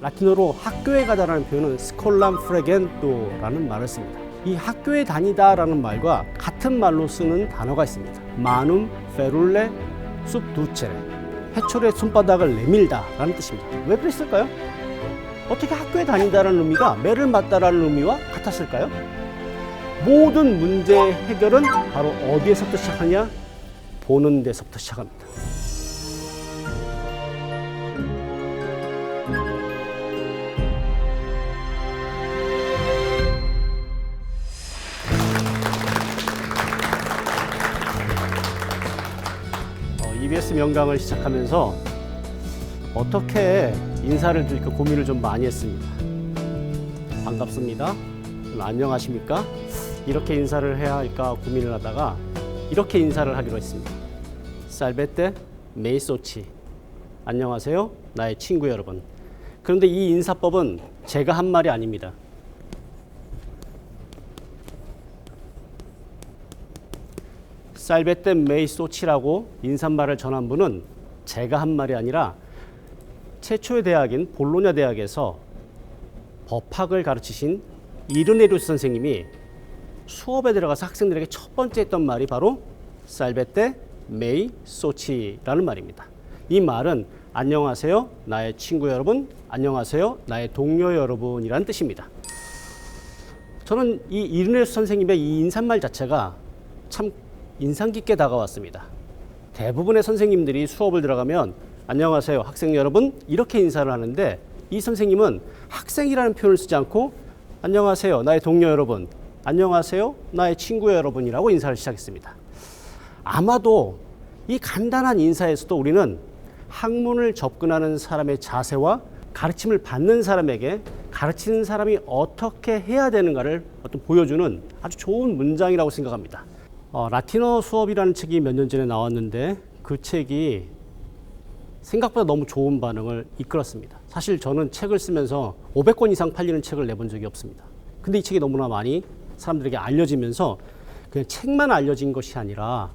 라틴어로 학교에 가다라는 표현은 스콜람 프레겐토라는 말을 씁니다. 이 학교에 다니다라는 말과 같은 말로 쓰는 단어가 있습니다. 마눔 페룰레 숲두체레, 해초의 손바닥을 내밀다라는 뜻입니다. 왜 그랬을까요? 어떻게 학교에 다닌다라는 의미가 매를 맞다라는 의미와 같았을까요? 모든 문제의 해결은 바로 어디에서부터 시작하냐? 보는 데서부터 시작합니다. EBS 명강을 시작하면서 어떻게 인사를 드릴까 고민을 좀 많이 했습니다. 반갑습니다. 안녕하십니까? 이렇게 인사를 해야 할까 고민을 하다가 이렇게 인사를 하기로 했습니다. 살베테 메이소치. 안녕하세요. 나의 친구 여러분. 그런데 이 인사법은 제가 한 말이 아닙니다. 살베테 메이소치라고 인사말을 전한 분은 제가 한 말이 아니라 최초의 대학인 볼로냐 대학에서 법학을 가르치신 이르네리우스 선생님이 수업에 들어가서 학생들에게 첫 번째 했던 말이 바로 살베테 메이소치라는 말입니다. 이 말은 안녕하세요 나의 친구 여러분, 안녕하세요 나의 동료 여러분이라는 뜻입니다. 저는 이 이르네리우스 선생님의 이 인사말 자체가 참 인상 깊게 다가왔습니다. 대부분의 선생님들이 수업을 들어가면 안녕하세요 학생 여러분 이렇게 인사를 하는데 이 선생님은 학생이라는 표현을 쓰지 않고 안녕하세요 나의 동료 여러분, 안녕하세요 나의 친구 여러분이라고 인사를 시작했습니다. 아마도 이 간단한 인사에서도 우리는 학문을 접근하는 사람의 자세와 가르침을 받는 사람에게 가르치는 사람이 어떻게 해야 되는가를 보여주는 아주 좋은 문장이라고 생각합니다. 라틴어 수업이라는 책이 몇 년 전에 나왔는데 그 책이 생각보다 너무 좋은 반응을 이끌었습니다. 사실 저는 책을 쓰면서 500권 이상 팔리는 책을 내본 적이 없습니다. 근데 이 책이 너무나 많이 사람들에게 알려지면서 그냥 책만 알려진 것이 아니라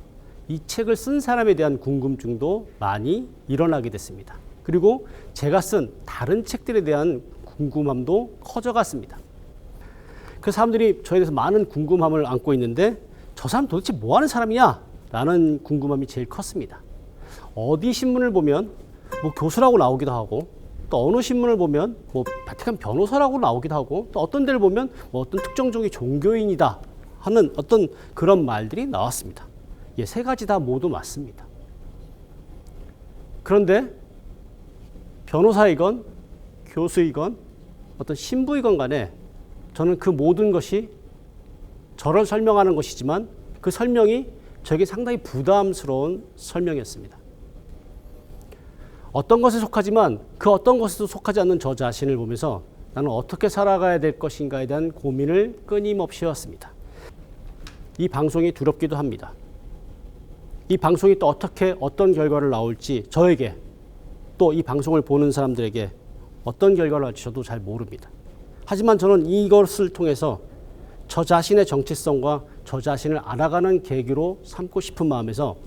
이 책을 쓴 사람에 대한 궁금증도 많이 일어나게 됐습니다. 그리고 제가 쓴 다른 책들에 대한 궁금함도 커져갔습니다. 그 사람들이 저에 대해서 많은 궁금함을 안고 있는데 저 사람 도대체 뭐 하는 사람이냐? 라는 궁금함이 제일 컸습니다. 어디 신문을 보면 뭐 교수라고 나오기도 하고 또 어느 신문을 보면 뭐 바티칸 변호사라고 나오기도 하고 또 어떤 데를 보면 뭐 어떤 특정 종의 종교인이다 하는 어떤 그런 말들이 나왔습니다. 예, 세 가지 다 모두 맞습니다. 그런데 변호사이건 교수이건 어떤 신부이건 간에 저는 그 모든 것이 저를 설명하는 것이지만 그 설명이 저에게 상당히 부담스러운 설명이었습니다. 어떤 것에 속하지만 그 어떤 것에도 속하지 않는 저 자신을 보면서 나는 어떻게 살아가야 될 것인가에 대한 고민을 끊임없이 해왔습니다. 이 방송이 두렵기도 합니다. 이 방송이 또 어떻게 어떤 결과를 나올지 저에게 또 이 방송을 보는 사람들에게 어떤 결과를 날지 저도 잘 모릅니다. 하지만 저는 이것을 통해서 저 자신의 정체성과 저 자신을 알아가는 계기로 삼고 싶은 마음에서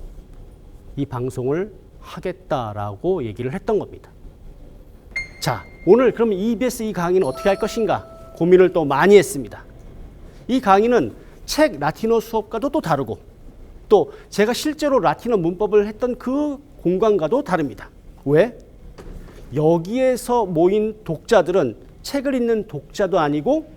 이 방송을 하겠다라고 얘기를 했던 겁니다. 자, 오늘 그럼 EBS 이 강의는 어떻게 할 것인가 고민을 또 많이 했습니다. 이 강의는 책 라틴어 수업과도 또 다르고 또 제가 실제로 라틴어 문법을 했던 그 공간과도 다릅니다. 왜? 여기에서 모인 독자들은 책을 읽는 독자도 아니고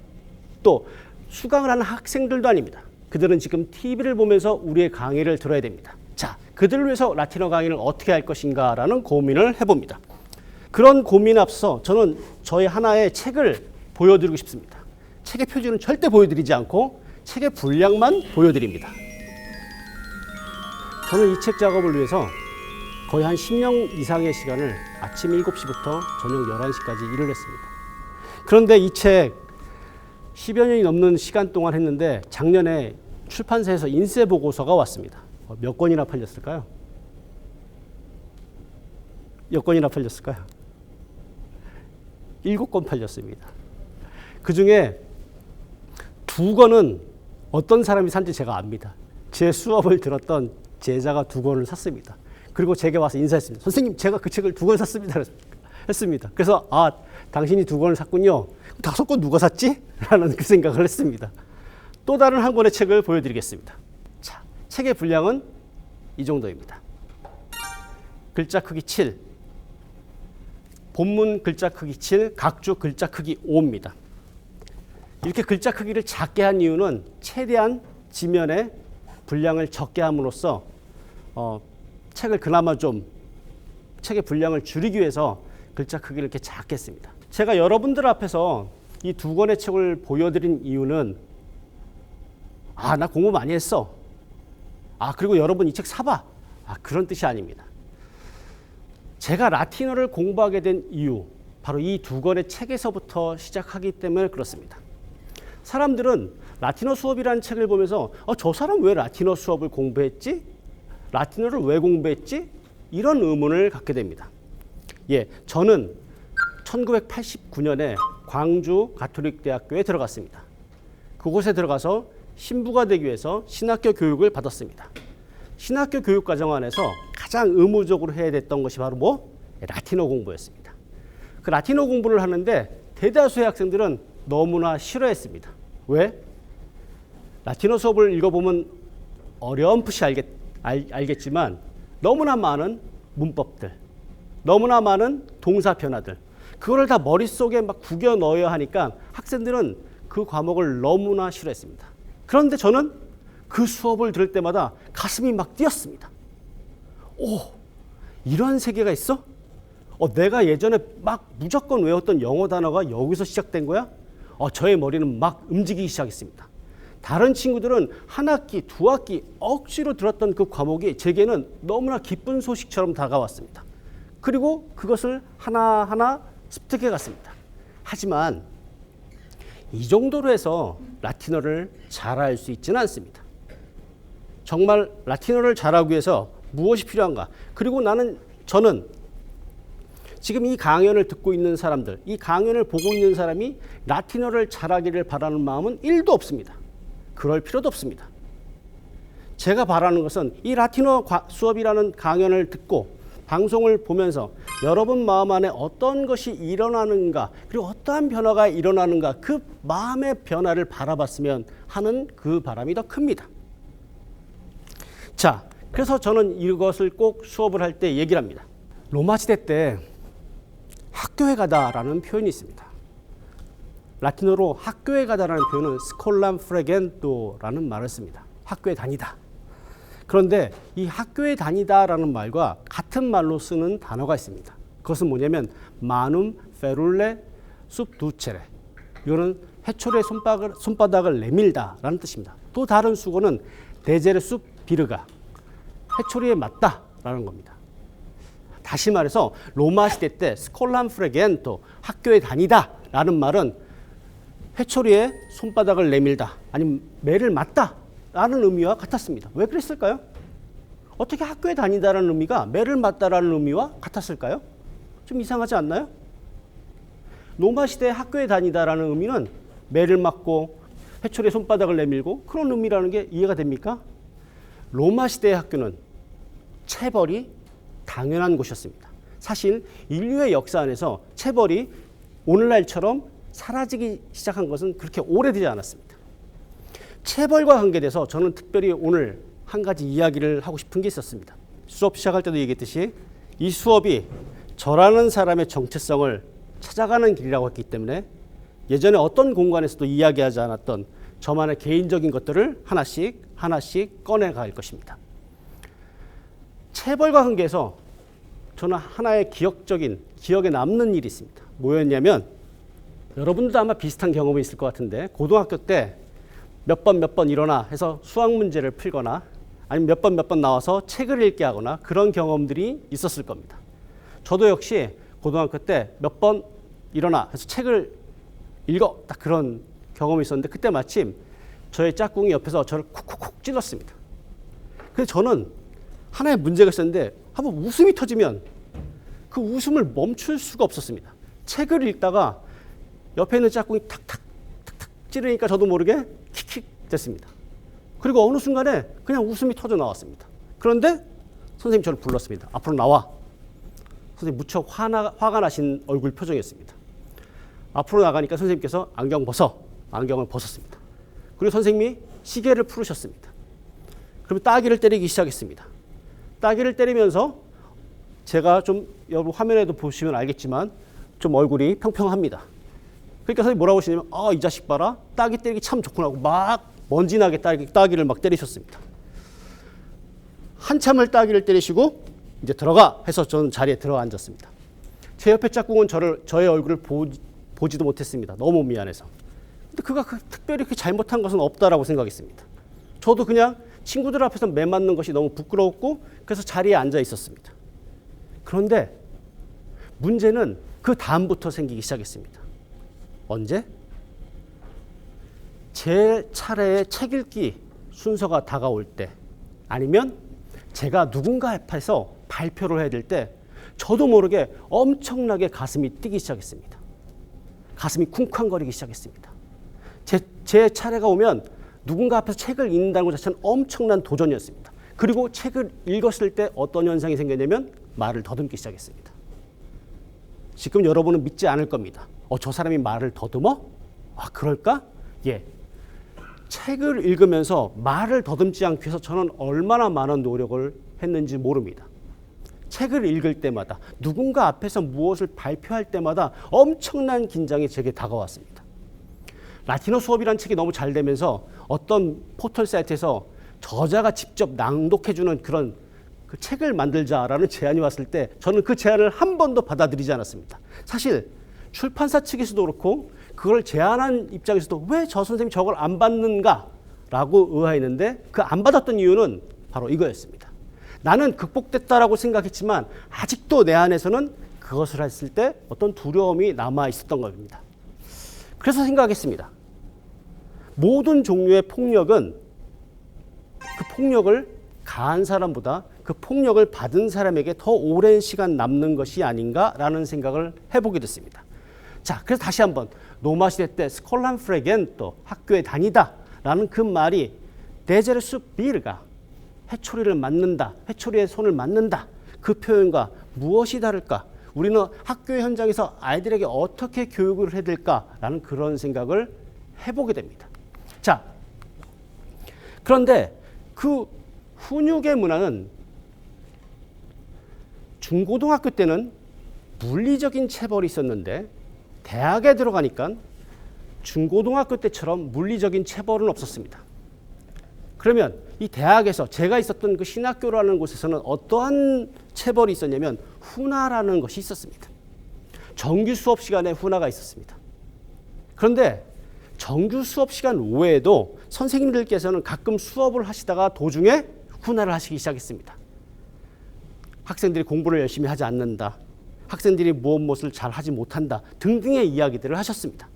또 수강을 하는 학생들도 아닙니다. 그들은 지금 TV를 보면서 우리의 강의를 들어야 됩니다. 자, 그들을 위해서 라틴어 강의를 어떻게 할 것인가 라는 고민을 해봅니다. 그런 고민 앞서 저는 저의 하나의 책을 보여드리고 싶습니다. 책의 표지는 절대 보여드리지 않고 책의 분량만 보여드립니다. 저는 이 책 작업을 위해서 거의 한 10년 이상의 시간을 아침 7시부터 저녁 11시까지 일을 했습니다. 그런데 이 책 10여 년이 넘는 시간 동안 했는데 작년에 출판사에서 인쇄 보고서가 왔습니다. 몇 권이나 팔렸을까요? 몇 권이나 팔렸을까요? 7권 팔렸습니다. 그 중에 2권은 어떤 사람이 산지 제가 압니다. 제 수업을 들었던 제자가 2권을 샀습니다. 그리고 제게 와서 인사했습니다. 선생님, 제가 그 책을 2권 샀습니다. 했습니다. 그래서 당신이 2권을 샀군요. 5권 누가 샀지? 라는 그 생각을 했습니다. 또 다른 한 권의 책을 보여드리겠습니다. 자, 책의 분량은 이 정도입니다. 글자 크기 7, 본문 글자 크기 7, 각주 글자 크기 5입니다. 이렇게 글자 크기를 작게 한 이유는 최대한 지면에 분량을 적게 함으로써 책을 그나마 좀 책의 분량을 줄이기 위해서 글자 크기를 이렇게 작게 했습니다. 제가 여러분들 앞에서 이 2권의 책을 보여드린 이유는 나 공부 많이 했어. 그리고 여러분 이 책 사봐. 그런 뜻이 아닙니다. 제가 라틴어를 공부하게 된 이유, 바로 이 2권의 책에서부터 시작하기 때문에 그렇습니다. 사람들은 라틴어 수업이라는 책을 보면서 저 사람 왜 라틴어 수업을 공부했지? 라틴어를 왜 공부했지? 이런 의문을 갖게 됩니다. 저는 1989년에 광주 가톨릭대학교에 들어갔습니다. 그곳에 들어가서 신부가 되기 위해서 신학교 교육을 받았습니다. 신학교 교육 과정 안에서 가장 의무적으로 해야 됐던 것이 바로 라틴어 공부였습니다. 그 라틴어 공부를 하는데 대다수의 학생들은 너무나 싫어했습니다. 왜? 라틴어 수업을 읽어보면 어렴풋이 알겠지만 너무나 많은 문법들, 너무나 많은 동사 변화들, 그거를 다 머릿속에 막 구겨 넣어야 하니까 학생들은 그 과목을 너무나 싫어했습니다. 그런데 저는 그 수업을 들을 때마다 가슴이 막 뛰었습니다. 이런 세계가 있어? 내가 예전에 막 무조건 외웠던 영어 단어가 여기서 시작된 거야? 저의 머리는 막 움직이기 시작했습니다. 다른 친구들은 한 학기, 2학기 억지로 들었던 그 과목이 제게는 너무나 기쁜 소식처럼 다가왔습니다. 그리고 그것을 하나하나 습득해 갔습니다. 하지만 이 정도로 해서 라틴어를 잘할 수 있지는 않습니다. 정말 라틴어를 잘하기 위해서 무엇이 필요한가? 그리고 저는 지금 이 강연을 듣고 있는 사람들, 이 강연을 보고 있는 사람이 라틴어를 잘하기를 바라는 마음은 1도 없습니다. 그럴 필요도 없습니다. 제가 바라는 것은 이 라틴어 수업이라는 강연을 듣고 방송을 보면서 여러분 마음 안에 어떤 것이 일어나는가, 그리고 어떠한 변화가 일어나는가, 그 마음의 변화를 바라봤으면 하는 그 바람이 더 큽니다. 자, 그래서 저는 이것을 꼭 수업을 할 때 얘기를 합니다. 로마 시대 때 학교에 가다라는 표현이 있습니다. 라틴어로 학교에 가다라는 표현은 스콜람 프레겐토라는 말을 씁니다. 학교에 다니다. 그런데 이 학교에 다니다라는 말과 같은 말로 쓰는 단어가 있습니다. 그것은 뭐냐면 manum ferule subducere. 이거는 해초리의 손바닥을 내밀다라는 뜻입니다. 또 다른 수고는 데제르 숲 비르가, 해초리에 맞다라는 겁니다. 다시 말해서 로마 시대 때 스콜람 프레겐토, 학교에 다니다라는 말은 해초리에 손바닥을 내밀다, 아니면 매를 맞다라는 의미와 같았습니다. 왜 그랬을까요? 어떻게 학교에 다니다라는 의미가 매를 맞다라는 의미와 같았을까요? 좀 이상하지 않나요? 로마 시대 학교에 다니다라는 의미는 매를 맞고 해초리에 손바닥을 내밀고 그런 의미라는 게 이해가 됩니까? 로마 시대의 학교는 체벌이 당연한 곳이었습니다. 사실 인류의 역사 안에서 체벌이 오늘날처럼 사라지기 시작한 것은 그렇게 오래되지 않았습니다. 체벌과 관계돼서 저는 특별히 오늘 한 가지 이야기를 하고 싶은 게 있었습니다. 수업 시작할 때도 얘기했듯이 이 수업이 저라는 사람의 정체성을 찾아가는 길이라고 했기 때문에 예전에 어떤 공간에서도 이야기하지 않았던 저만의 개인적인 것들을 하나씩 꺼내갈 것입니다. 체벌과 관계해서 저는 하나의 기억에 남는 일이 있습니다. 뭐였냐면 여러분들도 아마 비슷한 경험이 있을 것 같은데 고등학교 때 몇 번 일어나 해서 수학 문제를 풀거나 아니면 몇 번 나와서 책을 읽게 하거나 그런 경험들이 있었을 겁니다. 저도 역시 고등학교 때 몇 번 일어나 해서 책을 읽어 딱 그런 경험이 있었는데 그때 마침 저의 짝꿍이 옆에서 저를 쿡쿡쿡 찔렀습니다. 그래서 저는 하나의 문제가 있었는데 한번 웃음이 터지면 그 웃음을 멈출 수가 없었습니다. 책을 읽다가 옆에 있는 짝꿍이 탁탁 찌르니까 저도 모르게 킥킥 됐습니다. 그리고 어느 순간에 그냥 웃음이 터져 나왔습니다. 그런데 선생님이 저를 불렀습니다. 앞으로 나와. 선생님 무척 화가 나신 얼굴 표정이었습니다. 앞으로 나가니까 선생님께서 안경을 벗었습니다. 그리고 선생님이 시계를 풀으셨습니다. 그럼 따귀를 때리기 시작했습니다. 따귀를 때리면서 제가 좀 여러분 화면에도 보시면 알겠지만 좀 얼굴이 평평합니다. 그러니까 선생님이 뭐라고 하시냐면 이 자식 봐라. 따귀 때리기 참 좋구나 하고 막 먼지나게 따귀를 막 때리셨습니다. 한참을 따귀를 때리시고 이제 들어가 해서 저는 자리에 들어가 앉았습니다. 제 옆에 짝꿍은 저의 얼굴을 보지도 못했습니다. 너무 미안해서. 근데 그가 특별히 그렇게 잘못한 것은 없다라고 생각했습니다. 저도 그냥 친구들 앞에서 매 맞는 것이 너무 부끄러웠고 그래서 자리에 앉아 있었습니다. 그런데 문제는 그 다음부터 생기기 시작했습니다. 언제? 제 차례의 책 읽기 순서가 다가올 때 아니면 제가 누군가 앞에서 발표를 해야 될 때 저도 모르게 엄청나게 가슴이 뛰기 시작했습니다. 가슴이 쿵쾅거리기 시작했습니다. 제 차례가 오면 누군가 앞에서 책을 읽는다는 것 자체는 엄청난 도전이었습니다. 그리고 책을 읽었을 때 어떤 현상이 생겼냐면 말을 더듬기 시작했습니다. 지금 여러분은 믿지 않을 겁니다. 저 사람이 말을 더듬어? 그럴까? 예. 책을 읽으면서 말을 더듬지 않기 위해서 저는 얼마나 많은 노력을 했는지 모릅니다. 책을 읽을 때마다 누군가 앞에서 무엇을 발표할 때마다 엄청난 긴장이 제게 다가왔습니다. 라틴어 수업이라는 책이 너무 잘 되면서 어떤 포털 사이트에서 저자가 직접 낭독해주는 그런 그 책을 만들자라는 제안이 왔을 때 저는 그 제안을 한 번도 받아들이지 않았습니다. 사실 출판사 측에서도 그렇고 그걸 제안한 입장에서도 왜 저 선생님이 저걸 안 받는가라고 의아했는데 그 안 받았던 이유는 바로 이거였습니다. 나는 극복됐다라고 생각했지만 아직도 내 안에서는 그것을 했을 때 어떤 두려움이 남아 있었던 겁니다. 그래서 생각했습니다. 모든 종류의 폭력은 그 폭력을 가한 사람보다 그 폭력을 받은 사람에게 더 오랜 시간 남는 것이 아닌가라는 생각을 해보게 됐습니다. 자, 그래서 다시 한번 로마 시대 때 스콜람 프레겐토 학교에 다니다라는 그 말이 데제르수 비르가 회초리를 맞는다, 회초리에 손을 맞는다 그 표현과 무엇이 다를까? 우리는 학교 현장에서 아이들에게 어떻게 교육을 해야 될까라는 그런 생각을 해보게 됩니다. 자, 그런데 그 훈육의 문화는 중고등학교 때는 물리적인 체벌이 있었는데 대학에 들어가니까 중고등학교 때처럼 물리적인 체벌은 없었습니다. 그러면 이 대학에서 제가 있었던 그 신학교라는 곳에서는 어떠한 체벌이 있었냐면 훈화라는 것이 있었습니다. 정규 수업 시간에 훈화가 있었습니다. 그런데 정규 수업 시간 외에도 선생님들께서는 가끔 수업을 하시다가 도중에 훈화를 하시기 시작했습니다. 학생들이 공부를 열심히 하지 않는다. 학생들이 무엇을 잘 하지 못한다. 등등의 이야기들을 하셨습니다.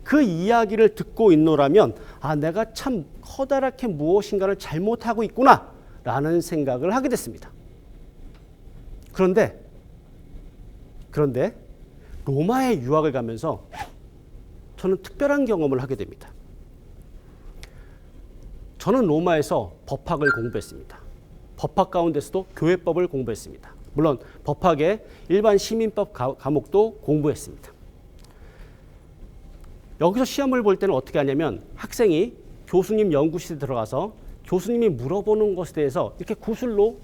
그 이야기를 듣고 있노라면 내가 참 커다랗게 무엇인가를 잘못하고 있구나 라는 생각을 하게 됐습니다. 그런데 로마에 유학을 가면서 저는 특별한 경험을 하게 됩니다. 저는 로마에서 법학을 공부했습니다. 법학 가운데서도 교회법을 공부했습니다. 물론 법학의 일반 시민법 과목도 공부했습니다. 여기서 시험을 볼 때는 어떻게 하냐면 학생이 교수님 연구실에 들어가서 교수님이 물어보는 것에 대해서 이렇게 구술로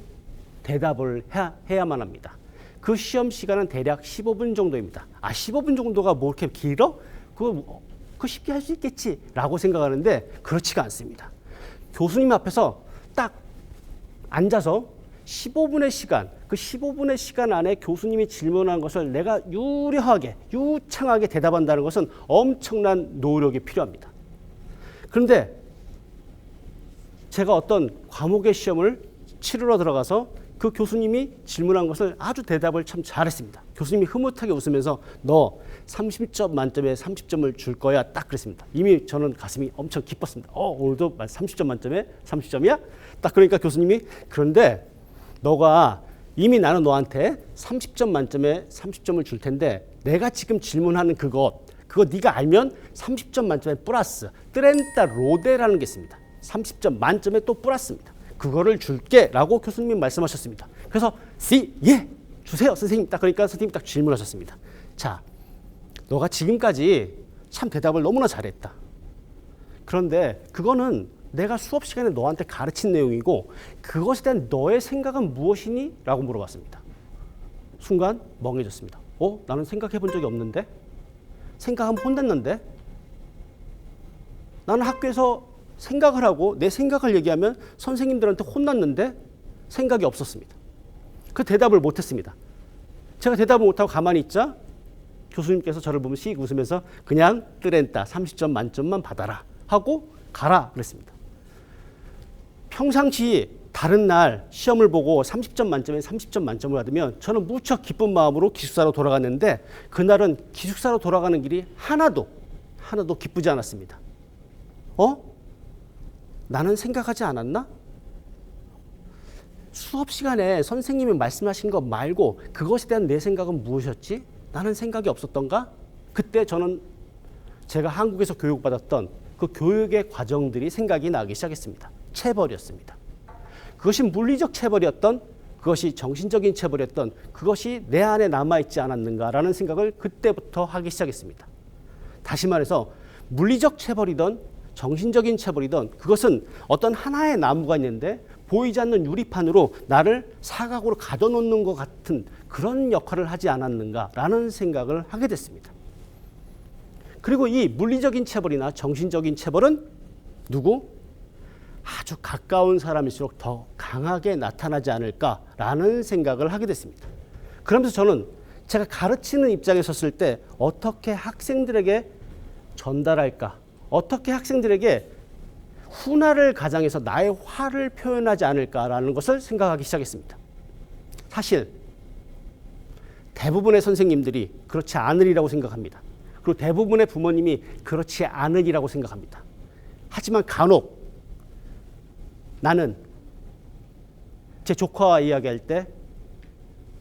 대답을 해야만 합니다. 그 시험 시간은 대략 15분 정도입니다. 15분 정도가 뭐 이렇게 길어? 그거 쉽게 할 수 있겠지 라고 생각하는데 그렇지가 않습니다. 교수님 앞에서 딱 앉아서 15분의 시간, 그 15분의 시간 안에 교수님이 질문한 것을 내가 유창하게 대답한다는 것은 엄청난 노력이 필요합니다. 그런데 제가 어떤 과목의 시험을 치르러 들어가서 그 교수님이 질문한 것을 아주 대답을 참 잘했습니다. 교수님이 흐뭇하게 웃으면서 너 30점 만점에 30점을 줄 거야 딱 그랬습니다. 이미 저는 가슴이 엄청 기뻤습니다. 오늘도 30점 만점에 30점이야? 딱 그러니까 교수님이 그런데 너가 이미 나는 너한테 30점 만점에 30점을 줄 텐데 내가 지금 질문하는 그거 네가 알면 30점 만점에 플러스 트렌타 로데라는 게 있습니다. 30점 만점에 또 플러스입니다. 그거를 줄게 라고 교수님이 말씀하셨습니다. 그래서 예 주세요 선생님. 딱 그러니까 선생님이 딱 질문하셨습니다. 자, 너가 지금까지 참 대답을 너무나 잘했다. 그런데 그거는 내가 수업 시간에 너한테 가르친 내용이고 그것에 대한 너의 생각은 무엇이니? 라고 물어봤습니다. 순간 멍해졌습니다. 나는 생각해 본 적이 없는데? 생각하면 혼냈는데? 나는 학교에서 생각을 하고 내 생각을 얘기하면 선생님들한테 혼났는데 생각이 없었습니다. 그 대답을 못했습니다. 제가 대답을 못하고 가만히 있자 교수님께서 저를 보면 씩 웃으면서 그냥 뜨렌따 30점 만점만 받아라 하고 가라 그랬습니다. 평상시 다른 날 시험을 보고 30점 만점에 30점 만점을 받으면 저는 무척 기쁜 마음으로 기숙사로 돌아갔는데 그날은 기숙사로 돌아가는 길이 하나도 기쁘지 않았습니다. 나는 생각하지 않았나? 수업 시간에 선생님이 말씀하신 것 말고 그것에 대한 내 생각은 무엇이었지? 나는 생각이 없었던가? 그때 저는 제가 한국에서 교육받았던 그 교육의 과정들이 생각이 나기 시작했습니다. 체벌이었습니다. 그것이 물리적 체벌이었던, 그것이 정신적인 체벌이었던, 그것이 내 안에 남아있지 않았는가라는 생각을 그때부터 하기 시작했습니다. 다시 말해서 물리적 체벌이든 정신적인 체벌이든 그것은 어떤 하나의 나무가 있는데 보이지 않는 유리판으로 나를 사각으로 가둬놓는 것 같은 그런 역할을 하지 않았는가라는 생각을 하게 됐습니다. 그리고 이 물리적인 체벌이나 정신적인 체벌은 누구? 아주 가까운 사람일수록 더 강하게 나타나지 않을까라는 생각을 하게 됐습니다. 그러면서 저는 제가 가르치는 입장에 섰을 때 어떻게 학생들에게 전달할까? 어떻게 학생들에게 훈화를 가장해서 나의 화를 표현하지 않을까라는 것을 생각하기 시작했습니다. 사실 대부분의 선생님들이 그렇지 않으리라고 생각합니다. 그리고 대부분의 부모님이 그렇지 않으리라고 생각합니다. 하지만 간혹 나는 제 조카와 이야기할 때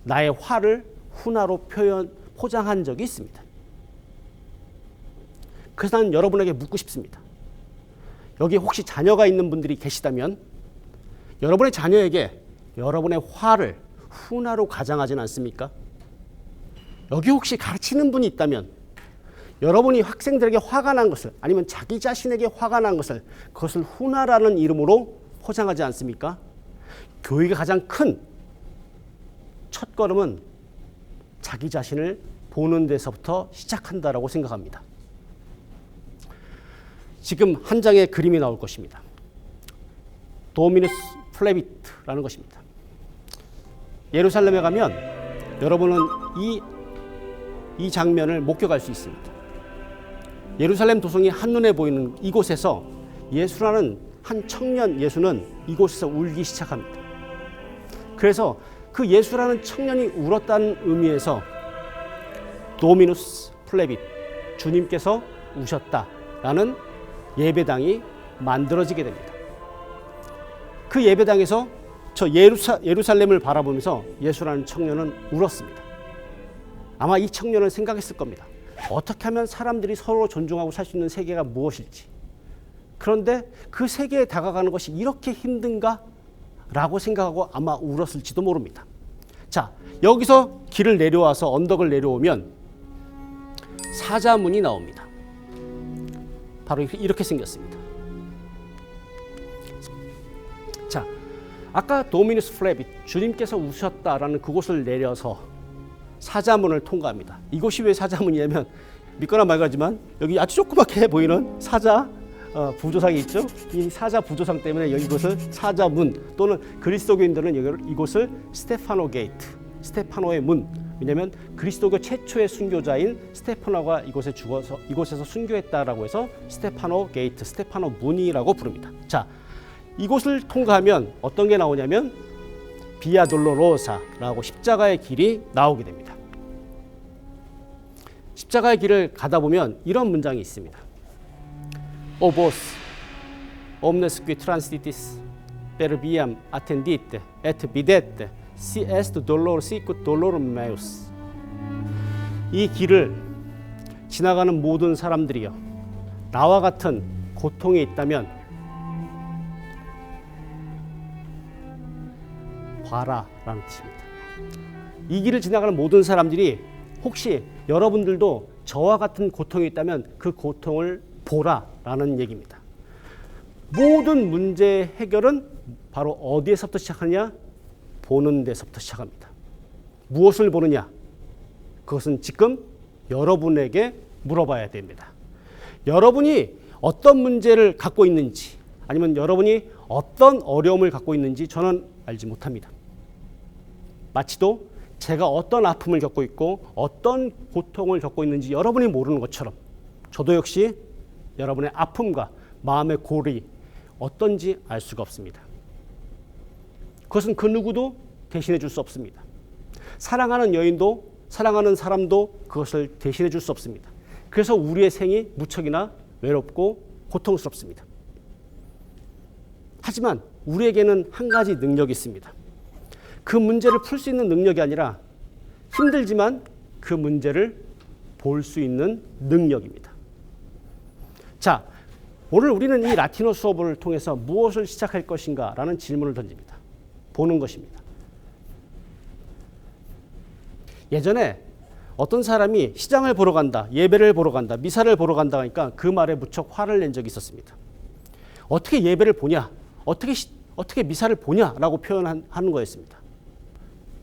나의 화를 훈화로 포장한 적이 있습니다. 그래서 나는 여러분에게 묻고 싶습니다. 여기 혹시 자녀가 있는 분들이 계시다면 여러분의 자녀에게 여러분의 화를 훈화로 가장하지는 않습니까? 여기 혹시 가르치는 분이 있다면 여러분이 학생들에게 화가 난 것을 아니면 자기 자신에게 화가 난 것을 그것을 훈화라는 이름으로 포장하지 않습니까? 교육의 가장 큰 첫걸음은 자기 자신을 보는 데서부터 시작한다라고 생각합니다. 지금 한 장의 그림이 나올 것입니다. 도미누스 플레비트라는 것입니다. 예루살렘에 가면 여러분은 이 장면을 목격할 수 있습니다. 예루살렘 도성이 한눈에 보이는 이곳에서 예수라는 한 청년 예수는 이곳에서 울기 시작합니다. 그래서 그 예수라는 청년이 울었다는 의미에서 도미누스 플레빗, 주님께서 우셨다라는 예배당이 만들어지게 됩니다. 그 예배당에서 저 예루살렘을 바라보면서 예수라는 청년은 울었습니다. 아마 이 청년은 생각했을 겁니다. 어떻게 하면 사람들이 서로 존중하고 살 수 있는 세계가 무엇일지. 그런데 그 세계에 다가가는 것이 이렇게 힘든가? 라고 생각하고 아마 울었을지도 모릅니다. 자, 여기서 길을 내려와서 언덕을 내려오면 사자문이 나옵니다. 바로 이렇게 생겼습니다. 자, 아까 도미누스 플레빗, 주님께서 우셨다라는 그곳을 내려서 사자문을 통과합니다. 이곳이 왜 사자문이냐면 믿거나 말거나지만 여기 아주 조그맣게 보이는 사자 부조상이 있죠. 이 사자 부조상 때문에 이곳을 사자문 또는 그리스도교인들은 이곳을 스테파노 게이트, 스테파노의 문. 왜냐하면 그리스도교 최초의 순교자인 스테파노가 이곳에 죽어서 이곳에서 순교했다라고 해서 스테파노 게이트, 스테파노 문이라고 부릅니다. 자, 이곳을 통과하면 어떤 게 나오냐면 비아 돌로로사라고 십자가의 길이 나오게 됩니다. 십자가의 길을 가다 보면 이런 문장이 있습니다. O vos, omnes qui transitis per viam attendite et videte, si est dolor sicut dolorum meus. 이 길을 지나가는 모든 사람들이여, 나와 같은 고통이 있다면 봐라라는 뜻입니다. 이 길을 지나가는 모든 사람들이 혹시 여러분들도 저와 같은 고통이 있다면 그 고통을 보라라는 얘기입니다. 모든 문제의 해결은 바로 어디에서부터 시작하느냐? 보는 데서부터 시작합니다. 무엇을 보느냐? 그것은 지금 여러분에게 물어봐야 됩니다. 여러분이 어떤 문제를 갖고 있는지 아니면 여러분이 어떤 어려움을 갖고 있는지 저는 알지 못합니다. 마치도 제가 어떤 아픔을 겪고 있고 어떤 고통을 겪고 있는지 여러분이 모르는 것처럼 저도 역시 여러분의 아픔과 마음의 골이 어떤지 알 수가 없습니다. 그것은 그 누구도 대신해 줄 수 없습니다. 사랑하는 여인도 사랑하는 사람도 그것을 대신해 줄 수 없습니다. 그래서 우리의 생이 무척이나 외롭고 고통스럽습니다. 하지만 우리에게는 한 가지 능력이 있습니다. 그 문제를 풀 수 있는 능력이 아니라 힘들지만 그 문제를 볼 수 있는 능력입니다. 자, 오늘 우리는 이 라틴어 수업을 통해서 무엇을 시작할 것인가 라는 질문을 던집니다. 보는 것입니다. 예전에 어떤 사람이 시장을 보러 간다, 예배를 보러 간다, 미사를 보러 간다 하니까 그 말에 무척 화를 낸 적이 있었습니다. 어떻게 예배를 보냐, 어떻게 미사를 보냐라고 표현하는 거였습니다.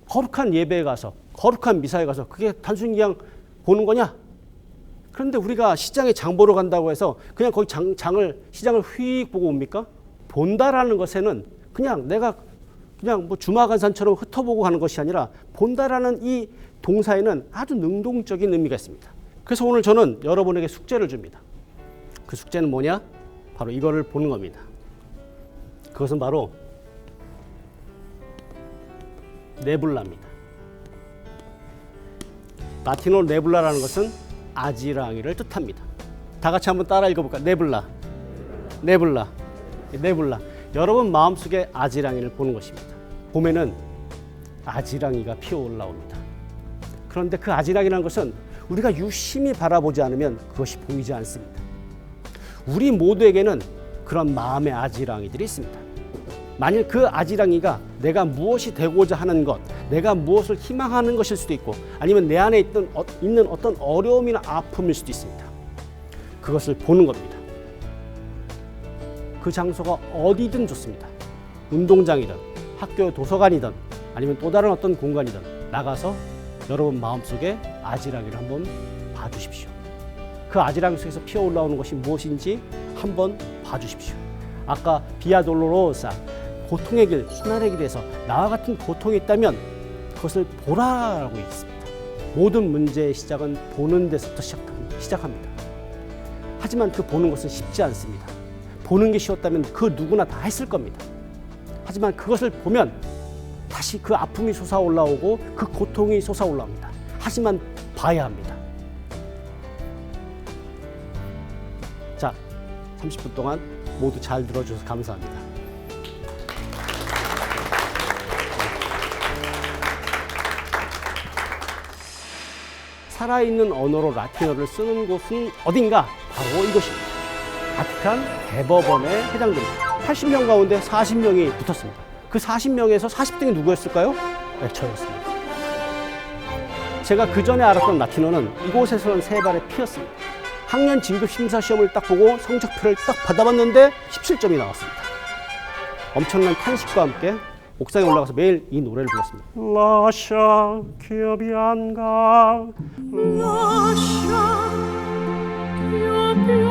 거룩한 예배에 가서, 거룩한 미사에 가서 그게 단순히 그냥 보는 거냐? 그런데 우리가 시장에 장 보러 간다고 해서 그냥 거기 시장을 휙 보고 옵니까? 본다라는 것에는 그냥 내가 그냥 뭐 주마간산처럼 흩어보고 가는 것이 아니라 본다라는 이 동사에는 아주 능동적인 의미가 있습니다. 그래서 오늘 저는 여러분에게 숙제를 줍니다. 그 숙제는 뭐냐? 바로 이거를 보는 겁니다. 그것은 바로 네블라입니다. 라틴어로 네블라라는 것은 아지랑이를 뜻합니다. 다 같이 한번 따라 읽어볼까요? 네블라, 네블라, 네블라. 여러분 마음속에 아지랑이를 보는 것입니다. 봄에는 아지랑이가 피어 올라옵니다. 그런데 그 아지랑이라는 것은 우리가 유심히 바라보지 않으면 그것이 보이지 않습니다. 우리 모두에게는 그런 마음의 아지랑이들이 있습니다. 만일 그 아지랑이가 내가 무엇이 되고자 하는 것, 내가 무엇을 희망하는 것일 수도 있고 아니면 내 안에 있는 어떤 어려움이나 아픔일 수도 있습니다. 그것을 보는 겁니다. 그 장소가 어디든 좋습니다. 운동장이든 학교 도서관이든 아니면 또 다른 어떤 공간이든 나가서 여러분 마음속에 아지랑이를 한번 봐주십시오. 그 아지랑이 속에서 피어 올라오는 것이 무엇인지 한번 봐주십시오. 아까 비아 돌로로사, 고통의 길, 순환의 길에서 나와 같은 고통이 있다면 그것을 보라라고 했습니다. 모든 문제의 시작은 보는 데서부터 시작합니다. 하지만 그 보는 것은 쉽지 않습니다. 보는 게 쉬웠다면 그 누구나 다 했을 겁니다. 하지만 그것을 보면 다시 그 아픔이 솟아올라오고 그 고통이 솟아올라옵니다. 하지만 봐야 합니다. 자, 30분 동안 모두 잘 들어주셔서 감사합니다. 살아있는 언어로 라틴어를 쓰는 곳은 어딘가? 바로 이것입니다. 바티칸 대법원에 해당됩니다. 80명 가운데 40명이 붙었습니다. 그 40명에서 40등이 누구였을까요? 네, 저였습니다. 제가 그 전에 알았던 라틴어는 이곳에서는 세 발에 피었습니다. 학년 진급 심사 시험을 딱 보고 성적표를 딱 받아봤는데 17점이 나왔습니다. 엄청난 탄식과 함께 옥상에 올라가서 매일 이 노래를 불렀습니다. 라샤 기업이 안가 라샤 기업이